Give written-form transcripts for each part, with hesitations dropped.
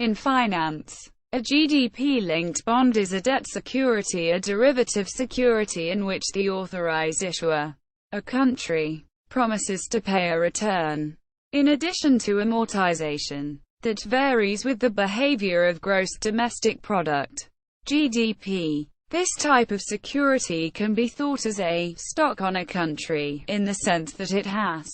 In finance, a GDP-linked bond is a debt security, a derivative security in which the authorized issuer, a country, promises to pay a return, in addition to amortization, that varies with the behavior of gross domestic product, GDP. This type of security can be thought as a stock on a country, in the sense that it has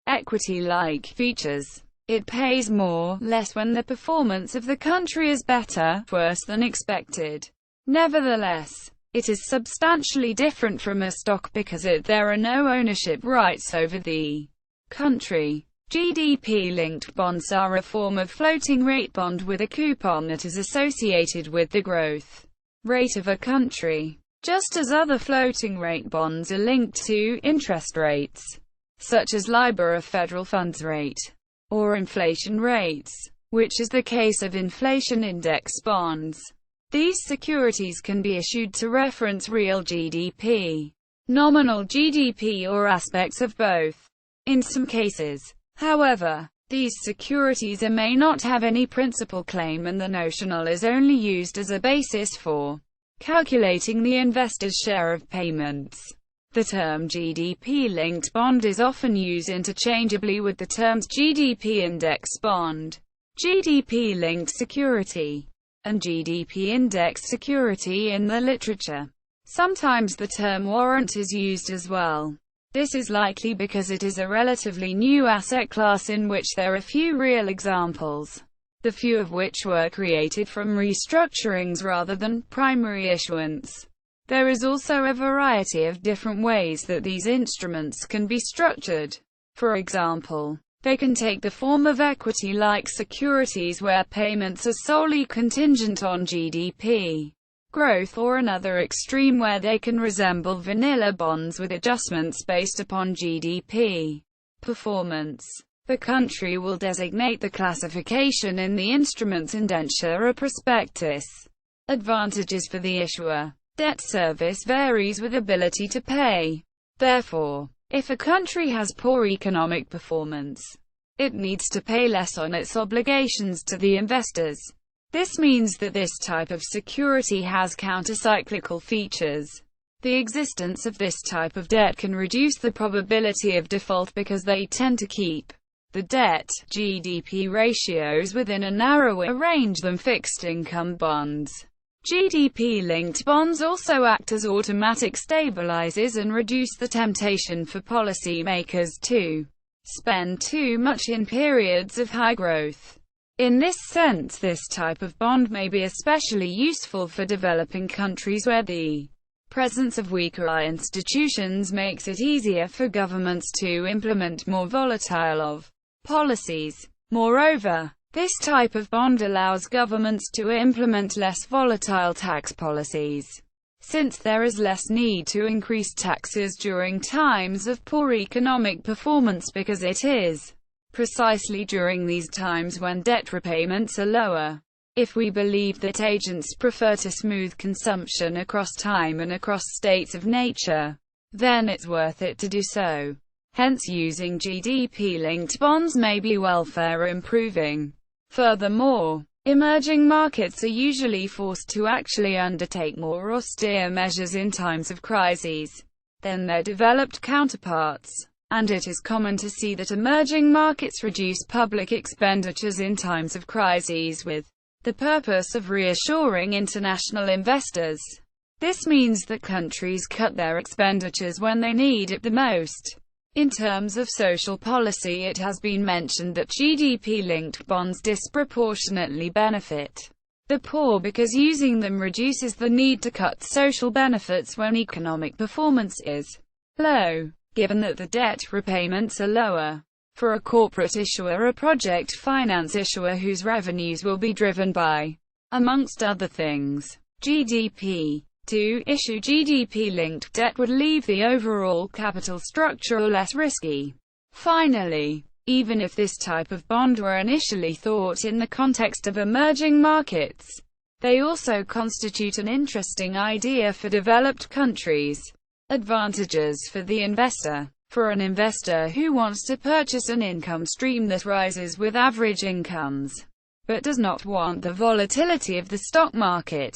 equity-like features. It pays more, less when the performance of the country is better, worse than expected. Nevertheless, it is substantially different from a stock because there are no ownership rights over the country. GDP-linked bonds are a form of floating-rate bond with a coupon that is associated with the growth rate of a country. Just as other floating-rate bonds are linked to interest rates, such as LIBOR, a federal funds rate, or inflation rates, which is the case of inflation-indexed bonds. These securities can be issued to reference real GDP, nominal GDP, or aspects of both. In some cases, however, these securities may not have any principal claim and the notional is only used as a basis for calculating the investor's share of payments. The term GDP-linked bond is often used interchangeably with the terms GDP-indexed bond, GDP-linked security, and GDP-indexed security in the literature. Sometimes the term warrant is used as well. This is likely because it is a relatively new asset class in which there are few real examples, the few of which were created from restructurings rather than primary issuance. There is also a variety of different ways that these instruments can be structured. For example, they can take the form of equity-like securities where payments are solely contingent on GDP growth, or another extreme where they can resemble vanilla bonds with adjustments based upon GDP performance. The country will designate the classification in the instrument's indenture or prospectus. Advantages for the issuer. Debt service varies with ability to pay. Therefore, if a country has poor economic performance, it needs to pay less on its obligations to the investors. This means that this type of security has countercyclical features. The existence of this type of debt can reduce the probability of default because they tend to keep the debt-GDP ratios within a narrower range than fixed-income bonds. GDP-linked bonds also act as automatic stabilizers and reduce the temptation for policymakers to spend too much in periods of high growth. In this sense, this type of bond may be especially useful for developing countries where the presence of weaker institutions makes it easier for governments to implement more volatile policies. Moreover, this type of bond allows governments to implement less volatile tax policies, since there is less need to increase taxes during times of poor economic performance because it is precisely during these times when debt repayments are lower. If we believe that agents prefer to smooth consumption across time and across states of nature, then it's worth it to do so. Hence, using GDP-linked bonds may be welfare improving. Furthermore, emerging markets are usually forced to actually undertake more austere measures in times of crises than their developed counterparts, and it is common to see that emerging markets reduce public expenditures in times of crises with the purpose of reassuring international investors. This means that countries cut their expenditures when they need it the most. In terms of social policy, it has been mentioned that GDP-linked bonds disproportionately benefit the poor because using them reduces the need to cut social benefits when economic performance is low, given that the debt repayments are lower. For a corporate issuer, a project finance issuer whose revenues will be driven by, amongst other things, GDP, to issue GDP-linked debt would leave the overall capital structure less risky. Finally, even if this type of bond were initially thought in the context of emerging markets, they also constitute an interesting idea for developed countries. Advantages for the investor. For an investor who wants to purchase an income stream that rises with average incomes, but does not want the volatility of the stock market.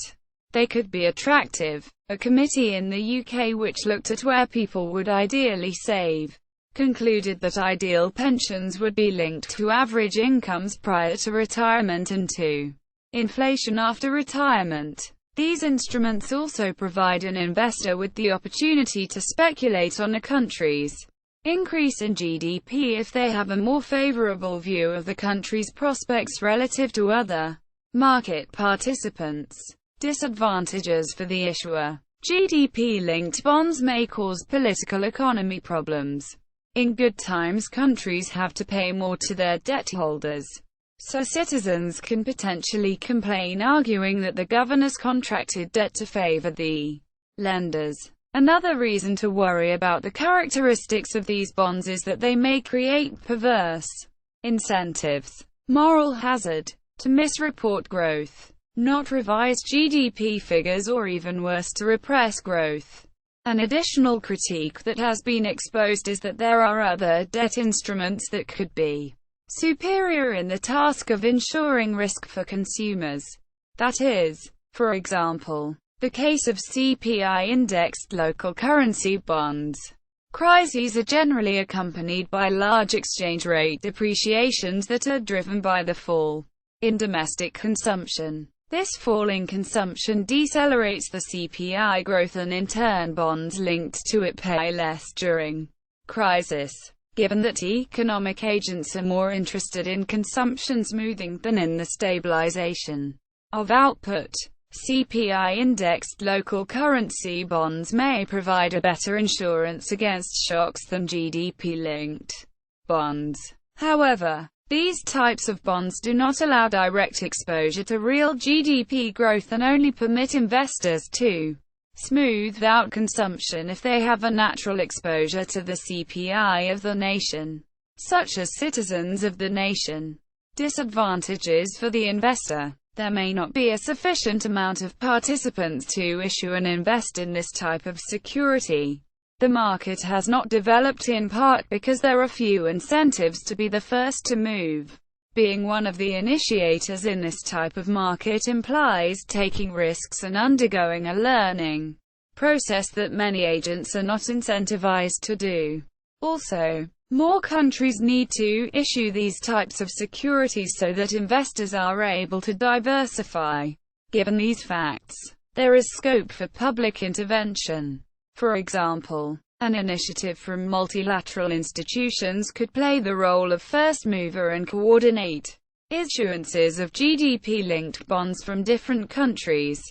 They could be attractive. A committee in the UK which looked at where people would ideally save concluded that ideal pensions would be linked to average incomes prior to retirement and to inflation after retirement. These instruments also provide an investor with the opportunity to speculate on a country's increase in GDP if they have a more favorable view of the country's prospects relative to other market participants. Disadvantages for the issuer. GDP-linked bonds may cause political economy problems. In good times, countries have to pay more to their debt holders, so citizens can potentially complain, arguing that the governors contracted debt to favor the lenders. Another reason to worry about the characteristics of these bonds is that they may create perverse incentives, moral hazard, to misreport growth, not revise GDP figures, or even worse, to repress growth. An additional critique that has been exposed is that there are other debt instruments that could be superior in the task of ensuring risk for consumers. That is, for example, the case of CPI-indexed local currency bonds. Crises are generally accompanied by large exchange rate depreciations that are driven by the fall in domestic consumption. This fall in consumption decelerates the CPI growth, and in turn bonds linked to it pay less during crisis. Given that economic agents are more interested in consumption smoothing than in the stabilization of output, CPI-indexed local currency bonds may provide a better insurance against shocks than GDP-linked bonds. However, these types of bonds do not allow direct exposure to real GDP growth and only permit investors to smooth out consumption if they have a natural exposure to the CPI of the nation, such as citizens of the nation. Disadvantages for the investor. There may not be a sufficient amount of participants to issue and invest in this type of security. The market has not developed in part because there are few incentives to be the first to move. Being one of the initiators in this type of market implies taking risks and undergoing a learning process that many agents are not incentivized to do. Also, more countries need to issue these types of securities so that investors are able to diversify. Given these facts, there is scope for public intervention. For example, an initiative from multilateral institutions could play the role of first mover and coordinate issuances of GDP-linked bonds from different countries.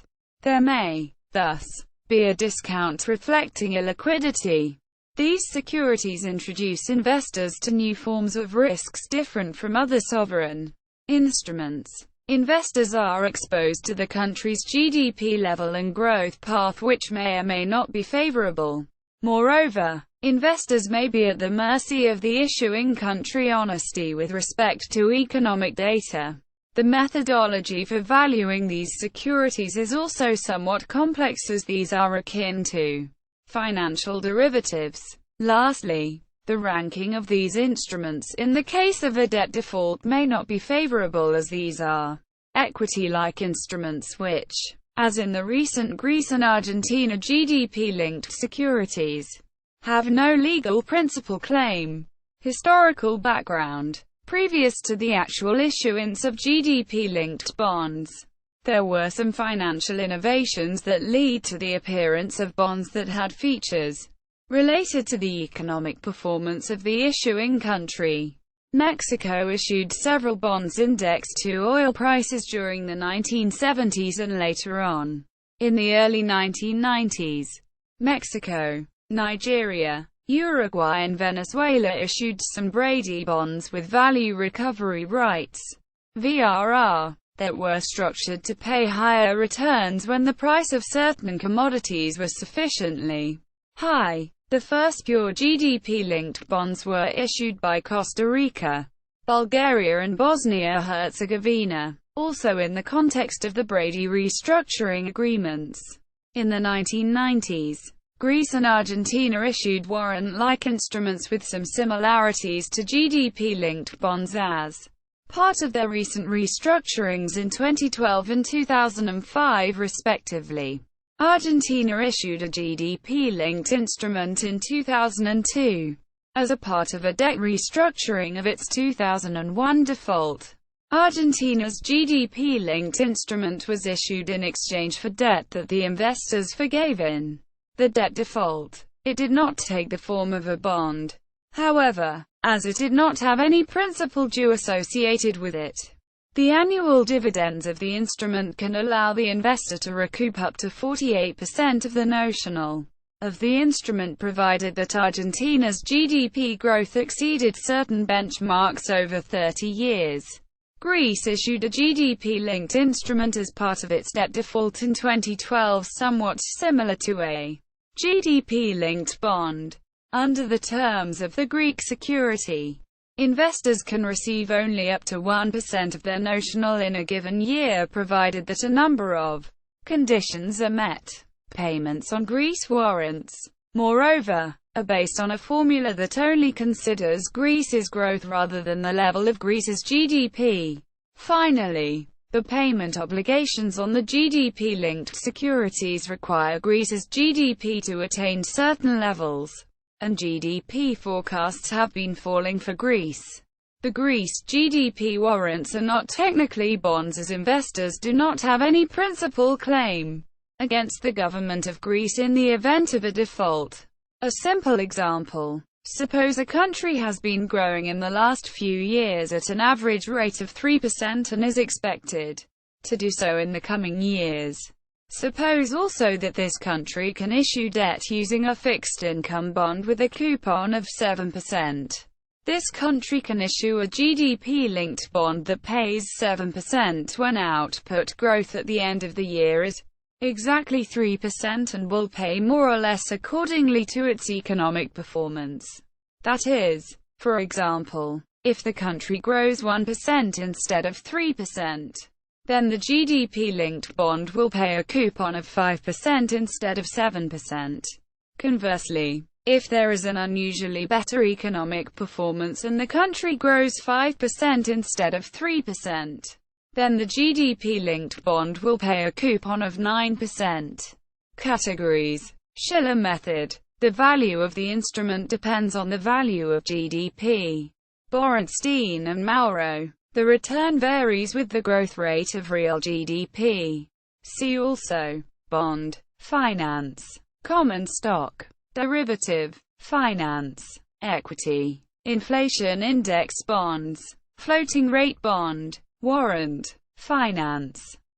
There may, thus, be a discount reflecting illiquidity. These securities introduce investors to new forms of risks different from other sovereign instruments. Investors are exposed to the country's GDP level and growth path, which may or may not be favorable. Moreover, investors may be at the mercy of the issuing country honesty with respect to economic data. The methodology for valuing these securities is also somewhat complex, as these are akin to financial derivatives. Lastly, the ranking of these instruments in the case of a debt default may not be favorable, as these are equity-like instruments which, as in the recent Greece and Argentina GDP-linked securities, have no legal principal claim. Historical background. Previous to the actual issuance of GDP-linked bonds, there were some financial innovations that lead to the appearance of bonds that had features related to the economic performance of the issuing country. Mexico issued several bonds indexed to oil prices during the 1970s and later on, in the early 1990s. Mexico, Nigeria, Uruguay and Venezuela issued some Brady bonds with value recovery rights, VRR, that were structured to pay higher returns when the price of certain commodities was sufficiently high. The first pure GDP-linked bonds were issued by Costa Rica, Bulgaria and Bosnia-Herzegovina, also in the context of the Brady restructuring agreements. In the 1990s, Greece and Argentina issued warrant-like instruments with some similarities to GDP-linked bonds, as part of their recent restructurings in 2012 and 2005 respectively. Argentina issued a GDP-linked instrument in 2002. As a part of a debt restructuring of its 2001 default, Argentina's GDP-linked instrument was issued in exchange for debt that the investors forgave in the debt default. It did not take the form of a bond. However, as it did not have any principal due associated with it, the annual dividends of the instrument can allow the investor to recoup up to 48% of the notional of the instrument, provided that Argentina's GDP growth exceeded certain benchmarks over 30 years. Greece issued a GDP-linked instrument as part of its debt default in 2012, somewhat similar to a GDP-linked bond. Under the terms of the Greek security, investors can receive only up to 1% of their notional in a given year, provided that a number of conditions are met. Payments on Greece warrants, moreover, are based on a formula that only considers Greece's growth rather than the level of Greece's GDP. Finally, the payment obligations on the GDP-linked securities require Greece's GDP to attain certain levels, and GDP forecasts have been falling for Greece. The Greece GDP warrants are not technically bonds, as investors do not have any principal claim against the government of Greece in the event of a default. A simple example: suppose a country has been growing in the last few years at an average rate of 3% and is expected to do so in the coming years. Suppose also that this country can issue debt using a fixed income bond with a coupon of 7%. This country can issue a GDP-linked bond that pays 7% when output growth at the end of the year is exactly 3% and will pay more or less accordingly to its economic performance. That is, for example, if the country grows 1% instead of 3%, then the GDP-linked bond will pay a coupon of 5% instead of 7%. Conversely, if there is an unusually better economic performance and the country grows 5% instead of 3%, then the GDP-linked bond will pay a coupon of 9%. Categories. Schiller method. The value of the instrument depends on the value of GDP. Borenstein and Mauro. The return varies with the growth rate of real GDP. See also: bond, finance, common stock, derivative, finance, equity, inflation index bonds, floating rate bond, warrant, finance.